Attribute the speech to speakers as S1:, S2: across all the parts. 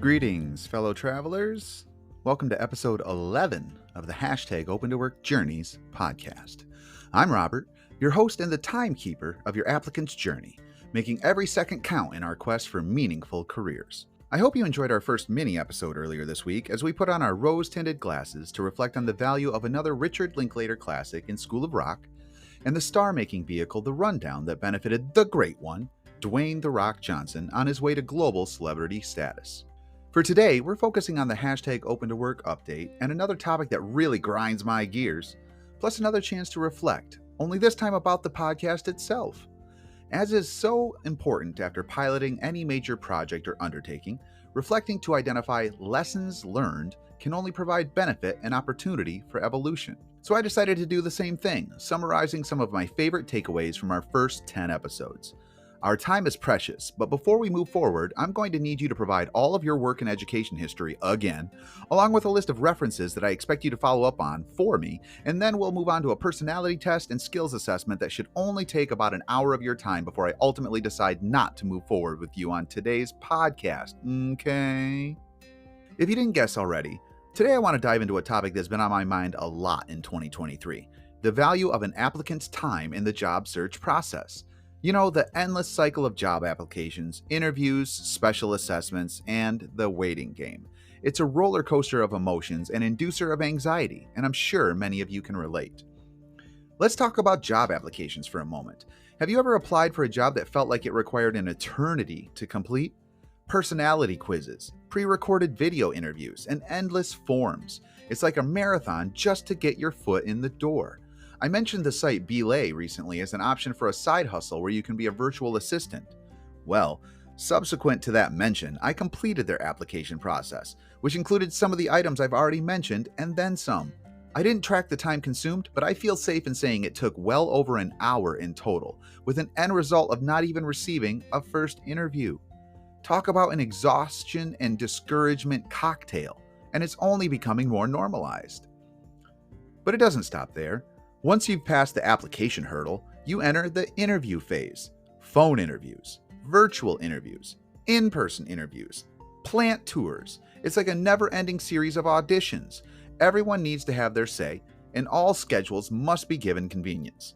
S1: Greetings, fellow travelers. Welcome to episode 11 of the hashtag Open to Work Journeys podcast. I'm Robert, your host and the timekeeper of your applicant's journey, making every second count in our quest for meaningful careers. I hope you enjoyed our first mini episode earlier this week as we put on our rose-tinted glasses to reflect on the value of another Richard Linklater classic in School of Rock and the star-making vehicle The Rundown that benefited the great one, Dwayne "The Rock" Johnson, on his way to global celebrity status. For today, we're focusing on the hashtag Open to Work update and another topic that really grinds my gears, plus another chance to reflect, only this time about the podcast itself. As is so important after piloting any major project or undertaking, reflecting to identify lessons learned can only provide benefit and opportunity for evolution. So I decided to do the same thing, summarizing some of my favorite takeaways from our first 10 episodes. Our time is precious, but before we move forward, I'm going to need you to provide all of your work and education history again, along with a list of references that I expect you to follow up on for me, and then we'll move on to a personality test and skills assessment that should only take about an hour of your time before I ultimately decide not to move forward with you on today's podcast, okay? If you didn't guess already, today I want to dive into a topic that's been on my mind a lot in 2023, the value of an applicant's time in the job search process. You know, the endless cycle of job applications, interviews, special assessments, and the waiting game. It's a roller coaster of emotions and inducer of anxiety, and I'm sure many of you can relate. Let's talk about job applications for a moment. Have you ever applied for a job that felt like it required an eternity to complete? Personality quizzes, pre-recorded video interviews, and endless forms. It's like a marathon just to get your foot in the door. I mentioned the site Belay recently as an option for a side hustle where you can be a virtual assistant. Well, subsequent to that mention, I completed their application process, which included some of the items I've already mentioned and then some. I didn't track the time consumed, but I feel safe in saying it took well over an hour in total, with an end result of not even receiving a first interview. Talk about an exhaustion and discouragement cocktail, and it's only becoming more normalized. But it doesn't stop there. Once you've passed the application hurdle, you enter the interview phase. Phone interviews, virtual interviews, in-person interviews, plant tours. It's like a never-ending series of auditions. Everyone needs to have their say, and all schedules must be given convenience.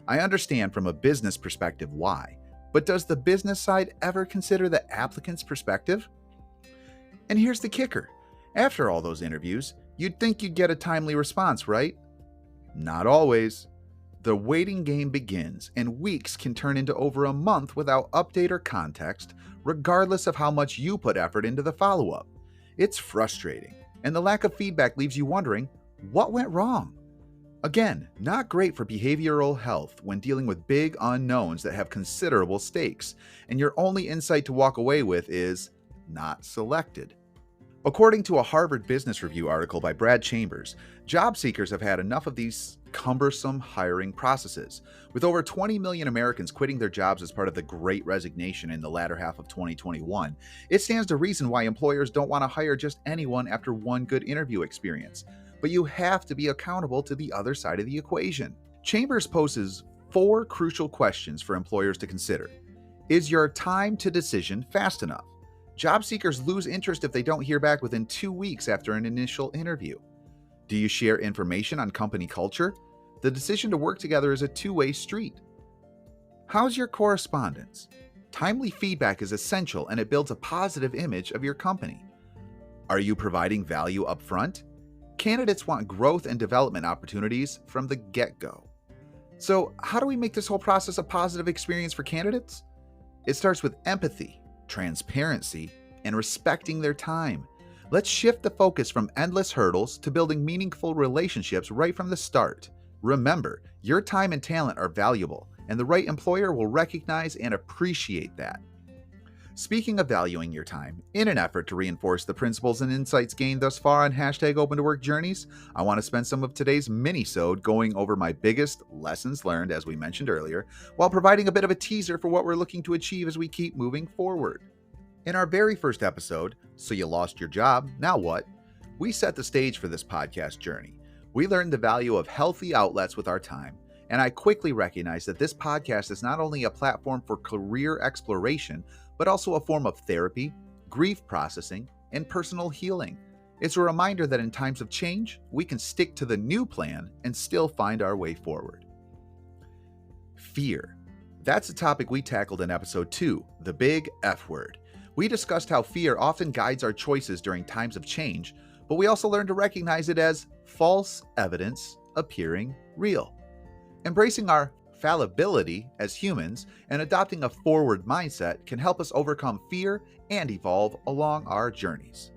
S1: I understand from a business perspective why, but does the business side ever consider the applicant's perspective? And here's the kicker. After all those interviews, you'd think you'd get a timely response, right? Not always. The waiting game begins, and weeks can turn into over a month without update or context, regardless of how much you put effort into the follow-up. It's frustrating, and the lack of feedback leaves you wondering, what went wrong? Again, not great for behavioral health when dealing with big unknowns that have considerable stakes, and your only insight to walk away with is, not selected. According to a Harvard Business Review article by Brad Chambers, job seekers have had enough of these cumbersome hiring processes. With over 20 million Americans quitting their jobs as part of the Great Resignation in the latter half of 2021, it stands to reason why employers don't want to hire just anyone after one good interview experience. But you have to be accountable to the other side of the equation. Chambers poses 4 crucial questions for employers to consider. Is your time to decision fast enough? Job seekers lose interest if they don't hear back within 2 weeks after an initial interview. Do you share information on company culture? The decision to work together is a two-way street. How's your correspondence? Timely feedback is essential and it builds a positive image of your company. Are you providing value up front? Candidates want growth and development opportunities from the get-go. So, how do we make this whole process a positive experience for candidates? It starts with empathy, transparency, and respecting their time. Let's shift the focus from endless hurdles to building meaningful relationships right from the start. Remember, your time and talent are valuable, and the right employer will recognize and appreciate that. Speaking of valuing your time, in an effort to reinforce the principles and insights gained thus far on hashtag Open to Work Journeys, I want to spend some of today's mini-sode going over my biggest lessons learned, as we mentioned earlier, while providing a bit of a teaser for what we're looking to achieve as we keep moving forward. In our very first episode, So You Lost Your Job, Now What?, we set the stage for this podcast journey. We learned the value of healthy outlets with our time, and I quickly recognized that this podcast is not only a platform for career exploration, but also a form of therapy, grief processing, and personal healing. It's a reminder that in times of change, we can stick to the new plan and still find our way forward. Fear. That's a topic we tackled in episode 2, the big F word. We discussed how fear often guides our choices during times of change, but we also learned to recognize it as false evidence appearing real. Embracing our fallibility as humans and adopting a forward mindset can help us overcome fear and evolve along our journeys.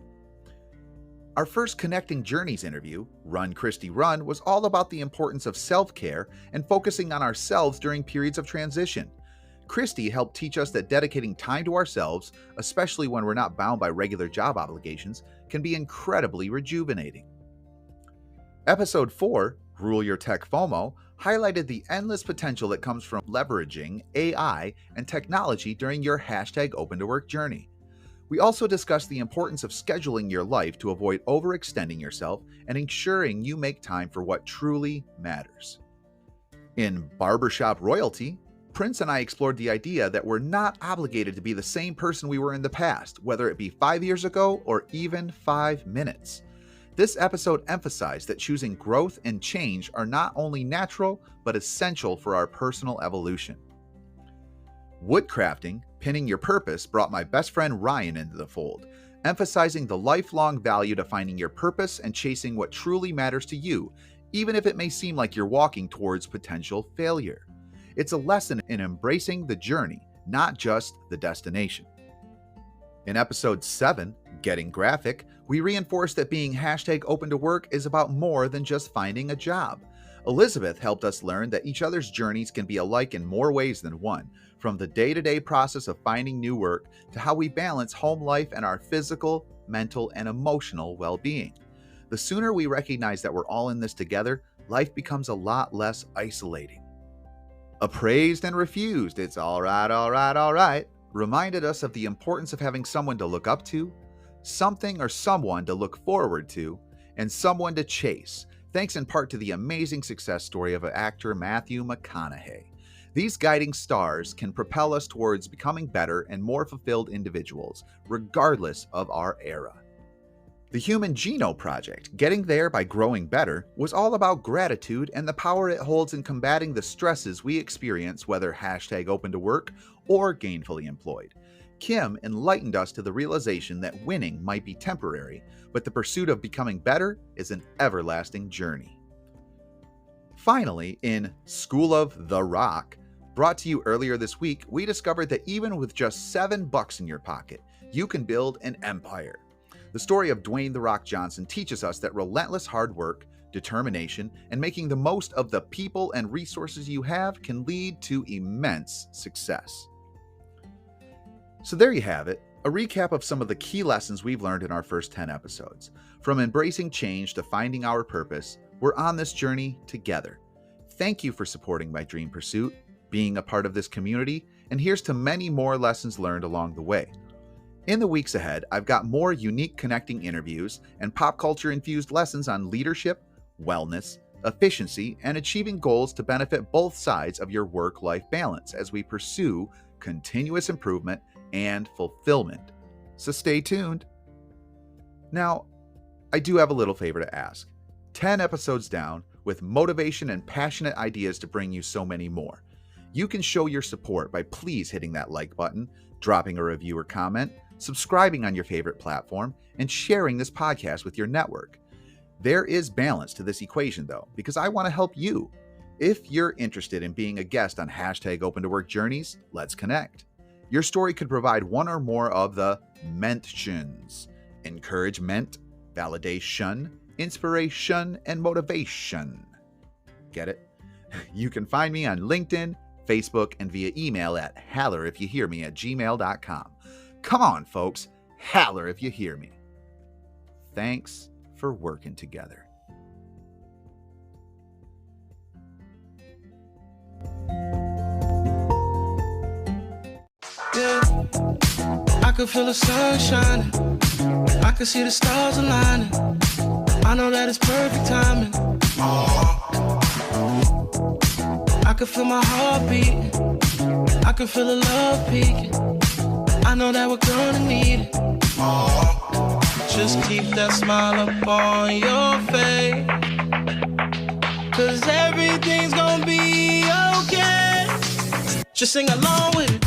S1: Our first Connecting Journeys interview, Run Christy Run, was all about the importance of self-care and focusing on ourselves during periods of transition. Christy helped teach us that dedicating time to ourselves, especially when we're not bound by regular job obligations, can be incredibly rejuvenating. Episode 4, Rule Your Tech FOMO, highlighted the endless potential that comes from leveraging AI and technology during your #OpenToWork journey. We also discussed the importance of scheduling your life to avoid overextending yourself and ensuring you make time for what truly matters. In Barbershop Royalty, Prince and I explored the idea that we're not obligated to be the same person we were in the past, whether it be 5 years ago or even 5 minutes. This episode emphasized that choosing growth and change are not only natural, but essential for our personal evolution. Woodcrafting, Pinning Your Purpose, brought my best friend Ryan into the fold, emphasizing the lifelong value to finding your purpose and chasing what truly matters to you, even if it may seem like you're walking towards potential failure. It's a lesson in embracing the journey, not just the destination. In episode 7, Getting Graphic, we reinforced that being #OpenToWork is about more than just finding a job. Elizabeth helped us learn that each other's journeys can be alike in more ways than one, from the day-to-day process of finding new work to how we balance home life and our physical, mental, and emotional well-being. The sooner we recognize that we're all in this together, life becomes a lot less isolating. Appraised and Refused, It's all right, reminded us of the importance of having someone to look up to, something or someone to look forward to, and someone to chase, thanks in part to the amazing success story of actor Matthew McConaughey. These guiding stars can propel us towards becoming better and more fulfilled individuals, regardless of our era. The Human Genome Project, Getting There by Growing Better, was all about gratitude and the power it holds in combating the stresses we experience, whether #OpenToWork or gainfully employed. Kim enlightened us to the realization that winning might be temporary, but the pursuit of becoming better is an everlasting journey. Finally, in School of the Rock, brought to you earlier this week, we discovered that even with just $7 in your pocket, you can build an empire. The story of Dwayne "The Rock" Johnson teaches us that relentless hard work, determination, and making the most of the people and resources you have can lead to immense success. So there you have it, a recap of some of the key lessons we've learned in our first 10 episodes. From embracing change to finding our purpose, we're on this journey together. Thank you for supporting my dream pursuit, being a part of this community, and here's to many more lessons learned along the way. In the weeks ahead, I've got more unique connecting interviews and pop culture-infused lessons on leadership, wellness, efficiency, and achieving goals to benefit both sides of your work-life balance as we pursue continuous improvement and fulfillment. So stay tuned. Now, I do have a little favor to ask. 10 episodes down, with motivation and passionate ideas to bring you so many more. You can show your support by please hitting that like button, dropping a review or comment, subscribing on your favorite platform, and sharing this podcast with your network. There is balance to this equation though, because I want to help you. If you're interested in being a guest on #OpenToWork Journeys, let's connect. Your story could provide one or more of the mentions: encouragement, validation, inspiration, and motivation. Get it? You can find me on LinkedIn, Facebook, and via email at HallerIfYouHearMe@gmail.com. Come on, folks, holler if you hear me. Thanks for working together.
S2: Yeah, I could feel the sun shining. I could see the stars aligning. I know that it's perfect timing. I could feel my heart beating. I could feel the love peaking. I know that we're gonna need it. just keep that smile upon your face. 'Cause everything's gonna be okay. Just sing along with it.